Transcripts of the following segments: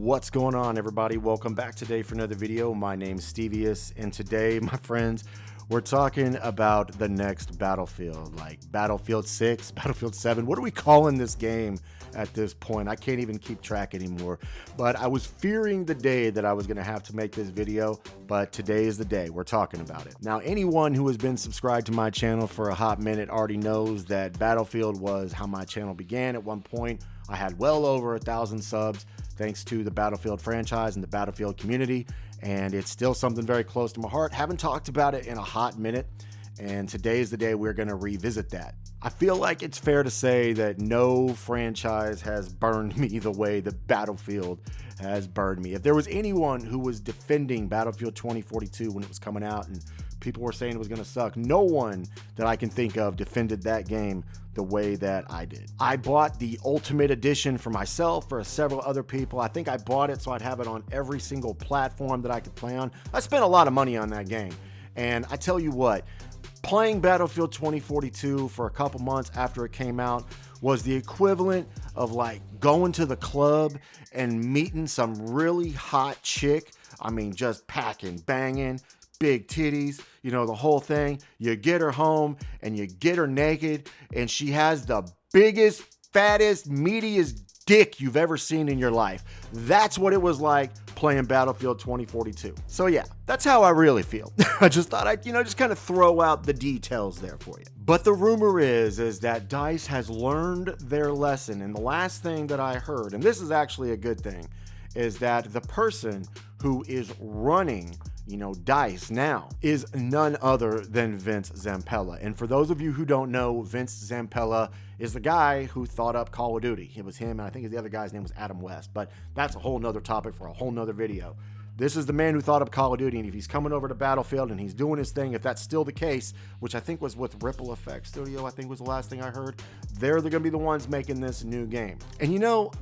What's going on, everybody? Welcome back today for another video. My name's Stevius, and today, my friends, we're talking about the next Battlefield, like Battlefield 6, Battlefield 7. What are we calling this game at this point? I can't even keep track anymore. But I was fearing the day that I was going to have to make this video, but today is the day. We're talking about it. Now, anyone who has been subscribed to my channel for a hot minute already knows that Battlefield was how my channel began. At one point, I had well over 1,000 subs thanks to the Battlefield franchise and the Battlefield community, and it's still something very close to my heart. Haven't talked about it in a hot minute, and today is the day we're going to revisit that. I feel like it's fair to say that no franchise has burned me the way that Battlefield has burned me. If there was anyone who was defending Battlefield 2042 when it was coming out and people were saying it was going to suck, no one that I can think of defended that game the way that I did. I bought the Ultimate Edition for myself, for several other people. I think I bought it so I'd have it on every single platform that I could play on. I spent a lot of money on that game. And I tell you what, playing Battlefield 2042 for a couple months after it came out was the equivalent of like going to the club and meeting some really hot chick. I mean, just packing, banging, big titties, you know, the whole thing. You get her home and you get her naked and she has the biggest, fattest, meatiest dick you've ever seen in your life. That's what it was like playing Battlefield 2042. So yeah, that's how I really feel. I just thought I'd, just kind of throw out the details there for you. But the rumor is that DICE has learned their lesson. And the last thing that I heard, and this is actually a good thing, is that the person who is running DICE now is none other than Vince Zampella. And for those of you who don't know, Vince Zampella is the guy who thought up Call of Duty. It was him, and I think the other guy's name was Adam West, but that's a whole nother topic for a whole nother video. This is the man who thought up Call of Duty, and if he's coming over to Battlefield and he's doing his thing, if that's still the case, which I think was with Ripple Effect Studio, I think was the last thing I heard, they're going to be the ones making this new game. And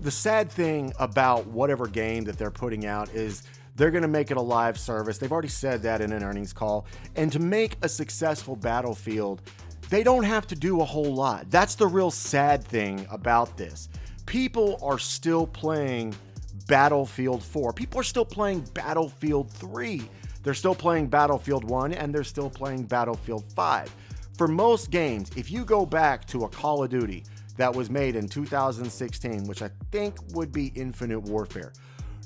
the sad thing about whatever game that they're putting out is they're going to make it a live service. They've already said that in an earnings call. And to make a successful Battlefield, they don't have to do a whole lot. That's the real sad thing about this. People are still playing Battlefield 4. People are still playing Battlefield 3. They're still playing Battlefield 1, and they're still playing Battlefield 5. For most games, if you go back to a Call of Duty that was made in 2016, which I think would be Infinite Warfare,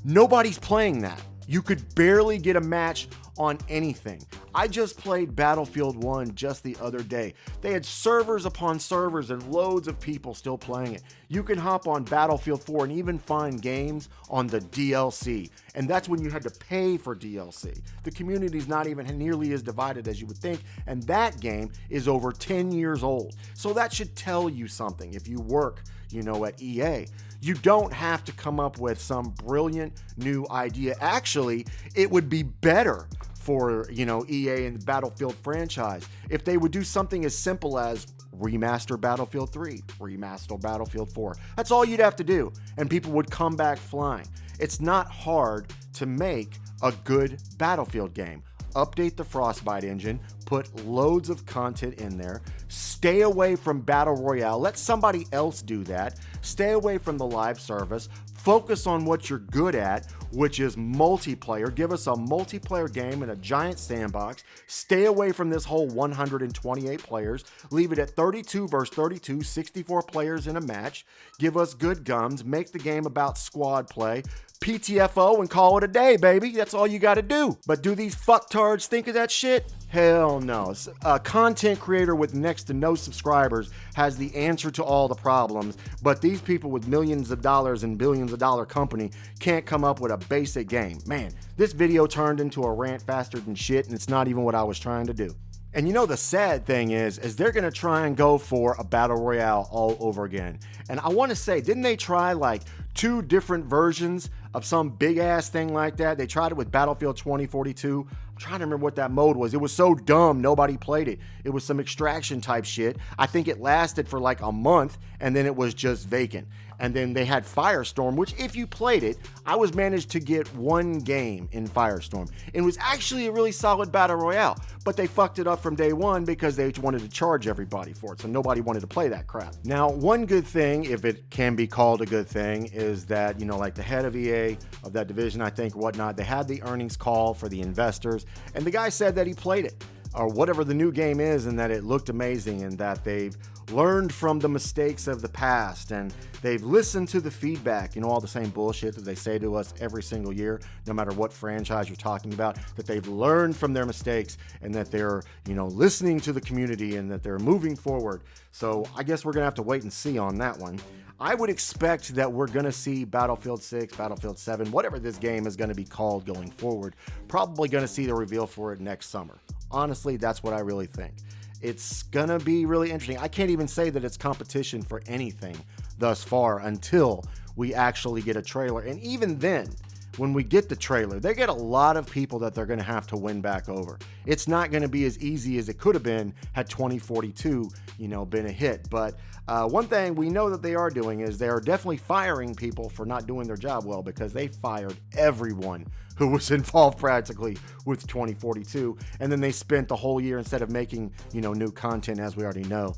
nobody's playing that. You could barely get a match on anything. I just played Battlefield 1 just the other day. They had servers upon servers and loads of people still playing it. You can hop on Battlefield 4 and even find games on the DLC. And that's when you had to pay for DLC. The community's not even nearly as divided as you would think. And that game is over 10 years old. So that should tell you something if you work, at EA. You don't have to come up with some brilliant new idea. Actually, it would be better for, EA and the Battlefield franchise if they would do something as simple as remaster Battlefield 3, remaster Battlefield 4. That's all you'd have to do, and people would come back flying. It's not hard to make a good Battlefield game. Update the Frostbite engine, put loads of content in there, stay away from Battle Royale, let somebody else do that, stay away from the live service, focus on what you're good at, which is multiplayer. Give us a multiplayer game in a giant sandbox. Stay away from this whole 128 players. Leave it at 32 versus 32, 64 players in a match. Give us good guns. Make the game about squad play. PTFO and call it a day, baby. That's all you got to do. But do these fucktards think of that shit? Hell no. A content creator with next to no subscribers has the answer to all the problems, but these people with millions of dollars and billions of dollar company can't come up with a basic game. Man, this video turned into a rant faster than shit, and it's not even what I was trying to do. And the sad thing is they're going to try and go for a Battle Royale all over again. And I want to say, didn't they try like 2 different versions of some big ass thing like that? They tried it with Battlefield 2042. I'm trying to remember what that mode was. It was so dumb, nobody played it. It was some extraction type shit. I think it lasted for like a month and then it was just vacant. And then they had Firestorm, which if you played it, I was managed to get 1 game in Firestorm. It was actually a really solid Battle Royale, but they fucked it up from day one because they wanted to charge everybody for it. So nobody wanted to play that crap. Now, one good thing, if it can be called a good thing, is that, like the head of EA, of that division, I think, whatnot, they had the earnings call for the investors, and the guy said that he played it, or whatever the new game is, and that it looked amazing, and that they've learned from the mistakes of the past, and they've listened to the feedback, all the same bullshit that they say to us every single year, no matter what franchise you're talking about, that they've learned from their mistakes, and that they're, listening to the community, and that they're moving forward. So I guess we're gonna have to wait and see on that one. I would expect that we're going to see Battlefield 6, Battlefield 7, whatever this game is going to be called going forward, probably going to see the reveal for it next summer. Honestly, that's what I really think. It's going to be really interesting. I can't even say that it's competition for anything thus far until we actually get a trailer. And even then, when we get the trailer, they get a lot of people that they're going to have to win back over. It's not going to be as easy as it could have been had 2042, been a hit. But one thing we know that they are doing is they are definitely firing people for not doing their job well, because they fired everyone who was involved practically with 2042. And then they spent the whole year, instead of making, new content, as we already know,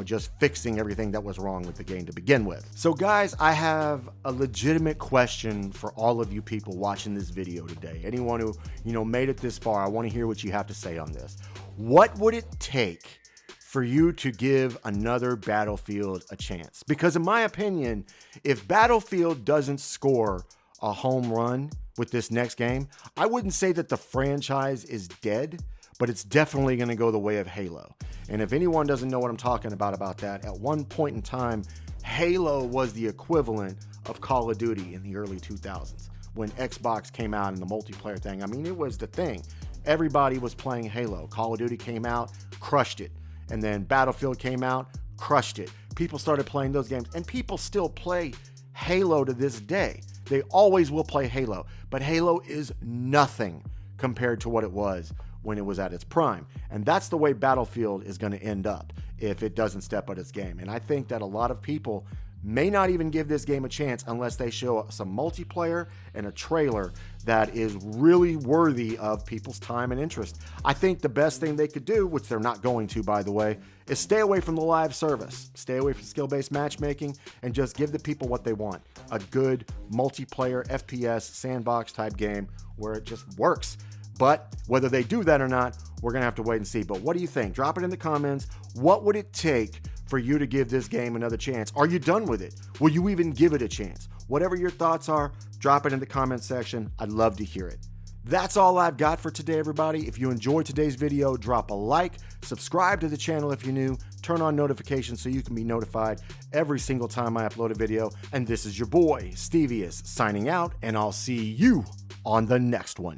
just fixing everything that was wrong with the game to begin with. So guys, I have a legitimate question for all of you people watching this video today. Anyone who, made it this far, I want to hear what you have to say on this. What would it take for you to give another Battlefield a chance? Because in my opinion, if Battlefield doesn't score a home run with this next game, I wouldn't say that the franchise is dead, but it's definitely going to go the way of Halo. And if anyone doesn't know what I'm talking about that, at one point in time, Halo was the equivalent of Call of Duty in the early 2000s. When Xbox came out and the multiplayer thing, it was the thing. Everybody was playing Halo. Call of Duty came out, crushed it. And then Battlefield came out, crushed it. People started playing those games, and people still play Halo to this day. They always will play Halo, but Halo is nothing compared to what it was when it was at its prime. And that's the way Battlefield is going to end up if it doesn't step up its game. And I think that a lot of people may not even give this game a chance unless they show some multiplayer and a trailer that is really worthy of people's time and interest. I think the best thing they could do, which they're not going to, by the way, is stay away from the live service, stay away from skill-based matchmaking, and just give the people what they want. A good multiplayer FPS sandbox type game where it just works. But whether they do that or not, we're going to have to wait and see. But what do you think? Drop it in the comments. What would it take for you to give this game another chance? Are you done with it? Will you even give it a chance? Whatever your thoughts are, drop it in the comment section. I'd love to hear it. That's all I've got for today, everybody. If you enjoyed today's video, drop a like, subscribe to the channel if you're new, turn on notifications so you can be notified every single time I upload a video. And this is your boy, Stevius, signing out, and I'll see you on the next one.